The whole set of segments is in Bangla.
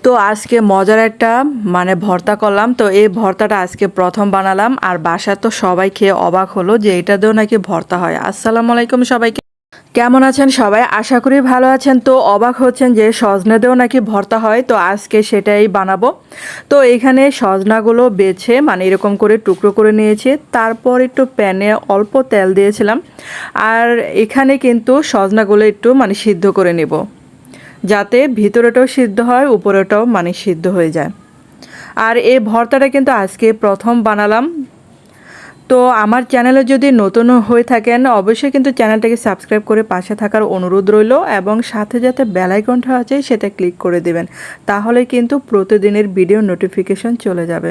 তো আজকে মজার একটা ভর্তা করলাম। তো এই ভর্তাটা আজকে প্রথম বানালাম, আর বাসায় তো সবাই খেয়ে অবাক হলো যে এটা দিয়েও নাকি ভর্তা হয়। আসসালামু আলাইকুম সবাইকে, কেমন আছেন সবাই? আশা করি ভালো আছেন। তো অবাক হচ্ছেন যে সজনে দিয়েও নাকি ভর্তা হয়, তো আজকে সেটাই বানাবো। তো এখানে সজনাগুলো বেছে এরকম করে টুকরো করে নিয়েছি, তারপর একটু প্যানে অল্প তেল দিয়েছিলাম। আর এখানে কিন্তু সজনাগুলো একটু সিদ্ধ করে নেব, যাতে ভিতরেটাও সিদ্ধ হয়, উপরেটাও সিদ্ধ হয়ে যায়। আর এই ভর্তাটা কিন্তু আজকে প্রথম বানালাম। তো আমার চ্যানেলে যদি নতুন হয়ে থাকেন অবশ্যই কিন্তু চ্যানেলটাকে সাবস্ক্রাইব করে পাশে থাকার অনুরোধ রইল, এবং সাথে যাতে বেল আইকনটা আছে সেটা ক্লিক করে দেবেন, তাহলে কিন্তু প্রতিদিনের ভিডিও নোটিফিকেশন চলে যাবে।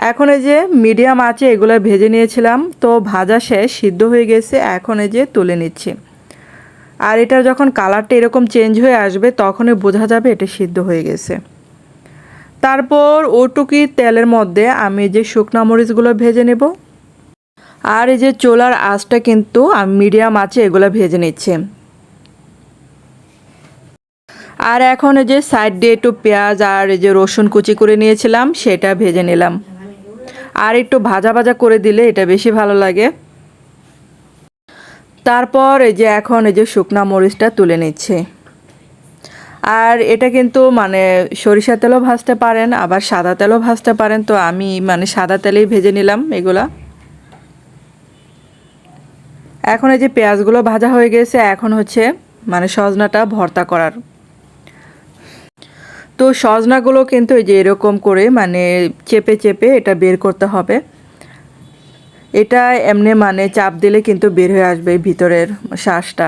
এখন এই যে মিডিয়াম আঁচে এগুলো ভেজে নিয়েছিলাম, তো ভাজা শেষ, সিদ্ধ হয়ে গেছে। এখন এই যে তুলে নিচ্ছি। আর এটার যখন কালারটা এরকম চেঞ্জ হয়ে আসবে তখনই বোঝা যাবে এটা সিদ্ধ হয়ে গেছে। তারপর ওটুকি তেলের মধ্যে আমি যে শুকনো মরিচগুলো ভেজে নেব, আর এই যে চুলার আঁচটা কিন্তু আমি মিডিয়াম আঁচে এগুলো ভেজে নিচ্ছি। আর এখন এই যে সাইড দিয়ে একটু পেঁয়াজ আর এই যে রসুন কুচি করে নিয়েছিলাম সেটা ভেজে নিলাম। আর একটু ভাজা ভাজা করে দিলে এটা বেশি ভালো লাগে। তারপর এই যে এখন এই যে শুকনা মরিচটা তুলে নিচ্ছে। আর এটা কিন্তু সরিষা তেলও ভাজতে পারেন, আবার সাদা তেলও ভাজতে পারেন। তো আমি সাদা তেলেই ভেজে নিলাম এগুলা। এখন এই যে পেঁয়াজগুলো ভাজা হয়ে গেছে, এখন হচ্ছে সজনাটা ভর্তা করার। তো সজনাগুলো কিন্তু এই যে এরকম করে চেপে চেপে এটা বের করতে হবে। এটা এমনি চাপ দিলে কিন্তু বের হয়ে আসবে ভিতরের শ্বাসটা।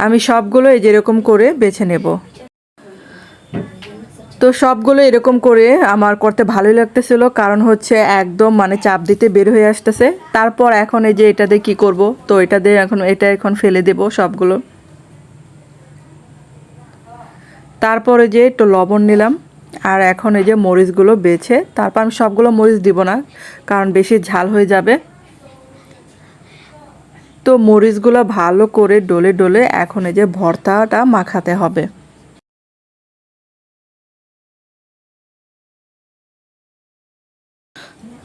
আমি সবগুলো এই যেরকম করে বেছে নেব। তো সবগুলো এরকম করে আমার করতে ভালোই লাগতেছিল, কারণ হচ্ছে একদম চাপ দিতে বের হয়ে আসতেছে। তারপর এখন এই যে এটা দিয়ে কী করব, তো এটা দিয়ে এখন ফেলে দেব সবগুলো। তারপরে যে একটু লবণ নিলাম, আর এখন এই যে মরিচগুলো বেছে, তারপর আমি সবগুলো মরিচ দিব না, কারণ বেশি ঝাল হয়ে যাবে। তো মরিচগুলো ভালো করে ডলে ডলে এখন এই যে ভর্তাটা মাখাতে হবে।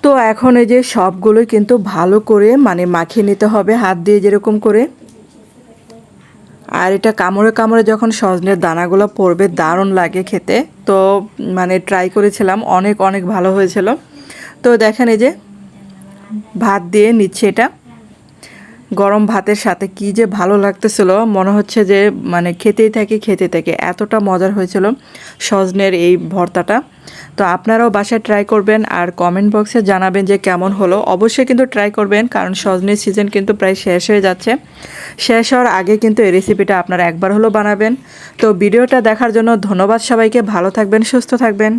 তো এখন এই যে সবগুলোই কিন্তু ভালো করে মাখিয়ে নিতে হবে হাত দিয়ে যেরকম করে। আর এটা কামড়ে কামড়ে যখন সজনের দানাগুলো পড়বে দারুণ লাগে খেতে। তো ট্রাই করেছিলাম, অনেক অনেক ভালো হয়েছিল। তো দেখেন এই যে ভাত দিয়ে নিচ্ছে, এটা গরম ভাতের সাথে কি যে ভালো লাগতেছিল, মনে হচ্ছে যে খেতেই থাকি, এতটা মজার হয়েছিল সজনের এই ভর্তাটা। তো আপনারাও বাসায় ট্রাই করবেন, আর কমেন্ট বক্সে জানাবেন যে কেমন হলো। অবশ্যই কিন্তু ট্রাই করবেন, কারণ সজনের সিজন কিন্তু প্রায় শেষ হয়ে যাচ্ছে। শেষ হওয়ার আগে কিন্তু এই রেসিপিটা আপনারা একবার হলো বানাবেন। তো ভিডিওটা দেখার জন্য ধন্যবাদ সবাইকে। ভালো থাকবেন, সুস্থ থাকবেন।